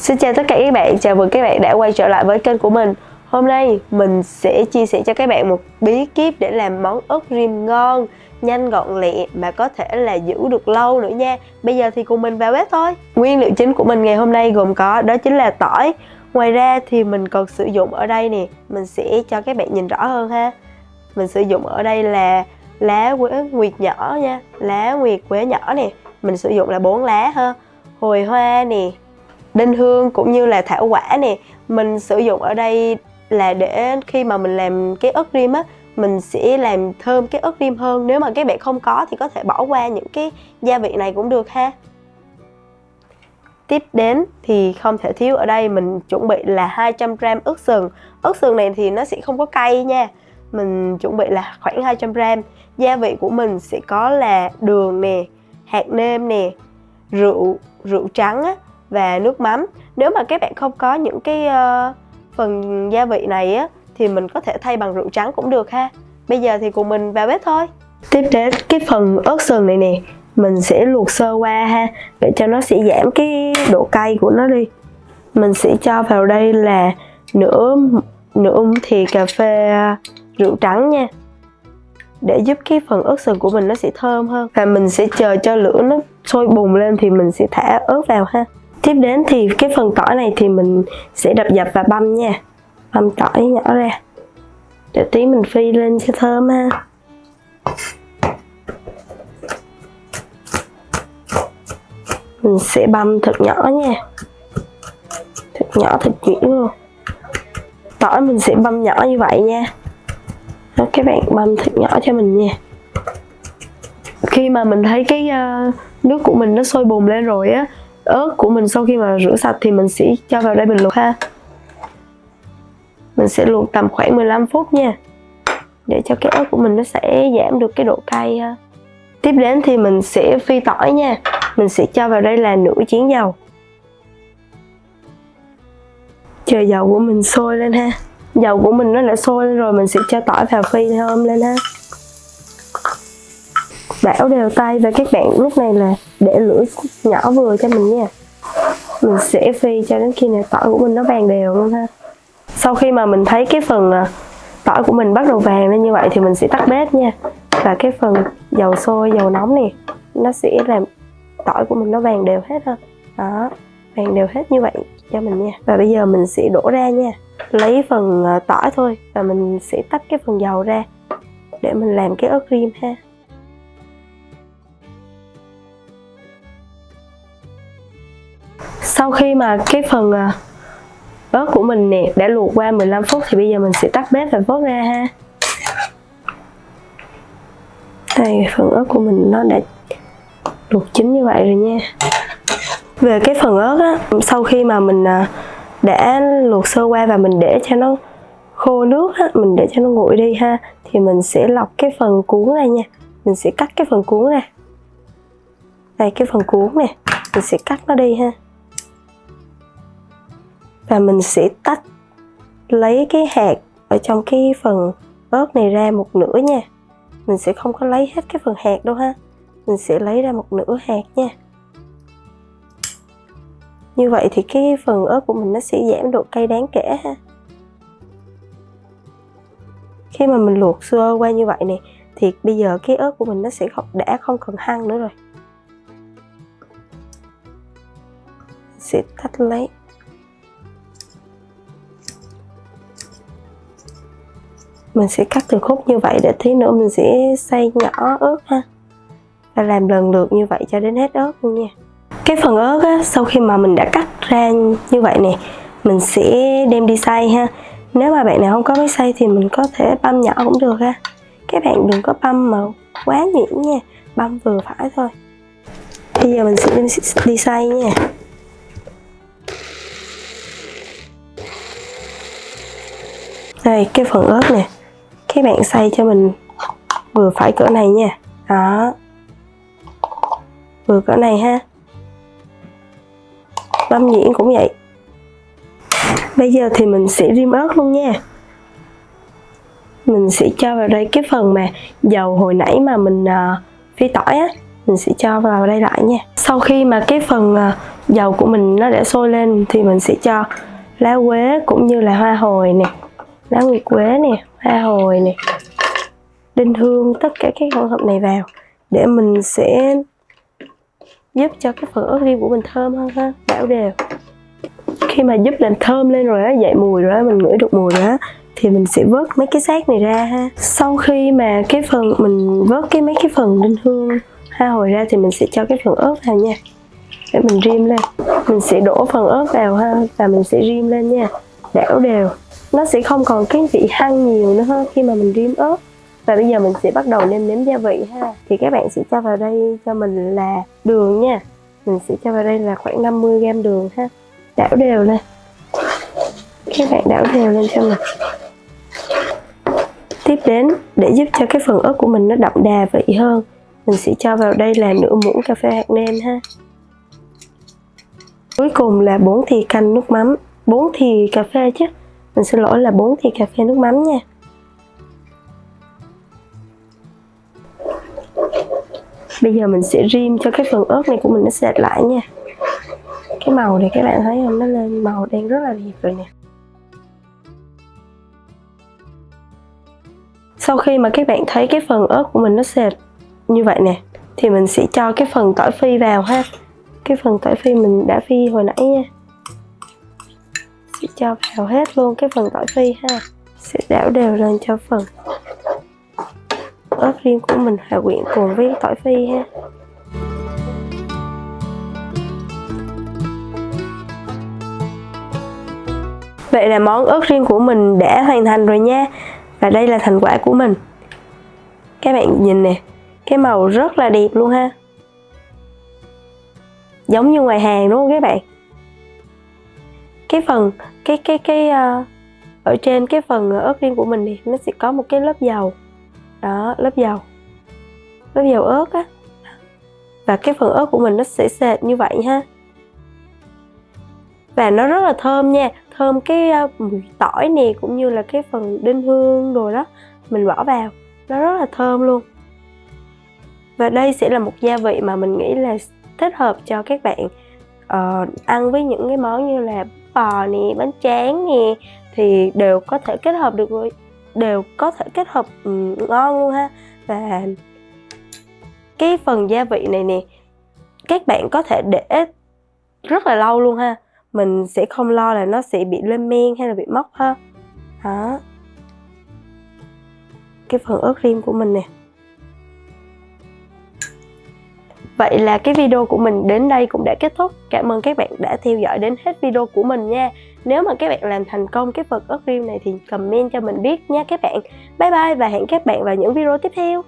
Xin chào tất cả các bạn, chào mừng các bạn đã quay trở lại với kênh của mình. Hôm nay mình sẽ chia sẻ cho các bạn một bí kíp để làm món ớt rim ngon, nhanh gọn lẹ mà có thể là giữ được lâu nữa nha. Bây giờ thì cùng mình vào bếp thôi. Nguyên liệu chính của mình ngày hôm nay gồm có đó chính là tỏi. Ngoài ra thì mình còn sử dụng ở đây nè, mình sẽ cho các bạn nhìn rõ hơn ha. Mình sử dụng ở đây là lá quế nguyệt nhỏ nha, lá nguyệt quế nhỏ nè. Mình sử dụng là 4 lá ha. Hồi hoa nè, đinh hương cũng như là thảo quả nè. Mình sử dụng ở đây là để khi mà mình làm cái ớt rim á, mình sẽ làm thơm cái ớt rim hơn. Nếu mà các bạn không có thì có thể bỏ qua những cái gia vị này cũng được ha. Tiếp đến thì không thể thiếu ở đây mình chuẩn bị là 200g ớt sừng. Ớt sừng này thì nó sẽ không có cay nha. Mình chuẩn bị là khoảng 200g. Gia vị của mình sẽ có là đường nè, hạt nêm nè, rượu trắng á, và nước mắm. Nếu mà các bạn không có những cái phần gia vị này á thì mình có thể thay bằng rượu trắng cũng được ha. Bây giờ thì cùng mình vào bếp thôi. Tiếp đến cái phần ớt sừng này nè, mình sẽ luộc sơ qua ha, để cho nó sẽ giảm cái độ cay của nó đi. Mình sẽ cho vào đây là nửa thìa cà phê rượu trắng nha, để giúp cái phần ớt sừng của mình nó sẽ thơm hơn. Và mình sẽ chờ cho lửa nó sôi bùng lên thì mình sẽ thả ớt vào ha. Tiếp đến thì cái phần tỏi này thì mình sẽ đập dập và băm nha. Băm tỏi nhỏ ra để tí mình phi lên cho thơm ha. Mình sẽ băm thật nhỏ nha, thật nhỏ thật nhuyễn luôn. Tỏi mình sẽ băm nhỏ như vậy nha. Đó, các bạn băm thật nhỏ cho mình nha. Khi mà mình thấy cái nước của mình nó sôi bùng lên rồi á, ớt của mình sau khi mà rửa sạch thì mình sẽ cho vào đây mình luộc ha. Mình sẽ luộc tầm khoảng 15 phút nha, để cho cái ớt của mình nó sẽ giảm được cái độ cay ha. Tiếp đến thì mình sẽ phi tỏi nha. Mình sẽ cho vào đây là nửa chén dầu. Chờ dầu của mình sôi lên ha. Dầu của mình nó đã sôi lên rồi, mình sẽ cho tỏi vào phi thơm lên ha. Đảo đều tay và các bạn lúc này là để lửa nhỏ vừa cho mình nha. Mình sẽ phi cho đến khi nào tỏi của mình nó vàng đều luôn ha. Sau khi mà mình thấy cái phần tỏi của mình bắt đầu vàng lên như vậy thì mình sẽ tắt bếp nha. Và cái phần dầu sôi, dầu nóng này nó sẽ làm tỏi của mình nó vàng đều hết ha. Đó, vàng đều hết như vậy cho mình nha. Và bây giờ mình sẽ đổ ra nha. Lấy phần tỏi thôi và mình sẽ tách cái phần dầu ra để mình làm cái ớt rim ha. Sau khi mà cái phần ớt của mình nè đã luộc qua 15 phút thì bây giờ mình sẽ tắt bếp và vớt ra ha. Đây, phần ớt của mình nó đã luộc chín như vậy rồi nha. Về cái phần ớt á, sau khi mà mình đã luộc sơ qua và mình để cho nó khô nước á, mình để cho nó nguội đi ha, thì mình sẽ lọc cái phần cuống ra nha. Mình sẽ cắt cái phần cuống ra. Đây, cái phần cuống nè, mình sẽ cắt nó đi ha. Và mình sẽ tách lấy cái hạt ở trong cái phần ớt này ra một nửa nha. Mình sẽ không có lấy hết cái phần hạt đâu ha. Mình sẽ lấy ra một nửa hạt nha. Như vậy thì cái phần ớt của mình nó sẽ giảm độ cay đáng kể ha. Khi mà mình luộc sơ qua như vậy nè thì bây giờ cái ớt của mình nó sẽ đã không còn hăng nữa rồi. Sẽ tách lấy. Mình sẽ cắt từng khúc như vậy để tí nữa mình sẽ xay nhỏ ớt ha. Và làm lần lượt như vậy cho đến hết ớt luôn nha. Cái phần ớt á, sau khi mà mình đã cắt ra như vậy nè, mình sẽ đem đi xay ha. Nếu mà bạn nào không có máy xay thì mình có thể băm nhỏ cũng được ha. Các bạn đừng có băm mà quá nhuyễn nha, băm vừa phải thôi. Bây giờ mình sẽ đem đi xay nha. Đây, cái phần ớt nè, các bạn xay cho mình vừa phải cỡ này nha. Đó, vừa cỡ này ha. Băm nhuyễn cũng vậy. Bây giờ thì mình sẽ rim ớt luôn nha. Mình sẽ cho vào đây cái phần mà dầu hồi nãy mà mình phi tỏi á, mình sẽ cho vào đây lại nha. Sau khi mà cái phần dầu của mình nó đã sôi lên thì mình sẽ cho lá quế cũng như là hoa hồi nè, lá nguyệt quế nè, hoa hồi nè, đinh hương, tất cả các hỗn hợp này vào để mình sẽ giúp cho cái phần ớt riêu của mình thơm hơn ha, đảo đều. Khi mà giúp làm thơm lên rồi á, dậy mùi rồi á, mình ngửi được mùi rồi á, thì mình sẽ vớt mấy cái xác này ra ha. Sau khi mà cái phần mình vớt mấy cái phần đinh hương, hoa hồi ra thì mình sẽ cho cái phần ớt vào nha, để mình rim lên. Mình sẽ đổ phần ớt vào ha, và mình sẽ rim lên nha, đảo đều. Nó sẽ không còn cái vị hăng nhiều nữa ha khi mà mình rim ớt. Và bây giờ mình sẽ bắt đầu nêm nếm gia vị ha. Thì các bạn sẽ cho vào đây cho mình là đường nha. Mình sẽ cho vào đây là khoảng 50g đường ha. Đảo đều lên. Các bạn đảo đều lên cho mình. Tiếp đến, để giúp cho cái phần ớt của mình nó đậm đà vị hơn, mình sẽ cho vào đây là nửa muỗng cà phê hạt nêm ha. Cuối cùng là 4 thìa canh nước mắm, 4 thìa cà phê chứ. Mình xin lỗi là 4 thìa cà phê nước mắm nha. Bây giờ mình sẽ rim cho cái phần ớt này của mình nó sệt lại nha. Cái màu này các bạn thấy không? Nó lên màu đen rất là đẹp rồi nè. Sau khi mà các bạn thấy cái phần ớt của mình nó sệt như vậy nè, thì mình sẽ cho cái phần tỏi phi vào ha. Cái phần tỏi phi mình đã phi hồi nãy nha. Sẽ cho vào hết luôn cái phần tỏi phi ha. Sẽ đảo đều lên cho phần ớt riêu của mình hòa quyện cùng với tỏi phi ha. Vậy là món ớt riêu của mình đã hoàn thành rồi nha. Và đây là thành quả của mình. Các bạn nhìn nè, cái màu rất là đẹp luôn ha. Giống như ngoài hàng đúng không các bạn? Cái phần ở trên cái phần ớt riêu của mình thì nó sẽ có một cái lớp dầu. Đó, lớp dầu ớt á. Và cái phần ớt của mình nó sẽ sệt như vậy ha. Và nó rất là thơm nha. Thơm cái mùi tỏi nè, cũng như là cái phần đinh hương rồi đó mình bỏ vào, nó rất là thơm luôn. Và đây sẽ là một gia vị mà mình nghĩ là thích hợp cho các bạn ăn với những cái món như là bò nè, bánh tráng nè, thì đều có thể kết hợp được rồi, đều có thể kết hợp ngon luôn ha. Và cái phần gia vị này nè, các bạn có thể để rất là lâu luôn ha. Mình sẽ không lo là nó sẽ bị lên men hay là bị mốc ha. Đó, cái phần ớt rim của mình nè. Vậy là cái video của mình đến đây cũng đã kết thúc. Cảm ơn các bạn đã theo dõi đến hết video của mình nha. Nếu mà các bạn làm thành công cái phần ớt rim này thì comment cho mình biết nha các bạn. Bye bye và hẹn các bạn vào những video tiếp theo.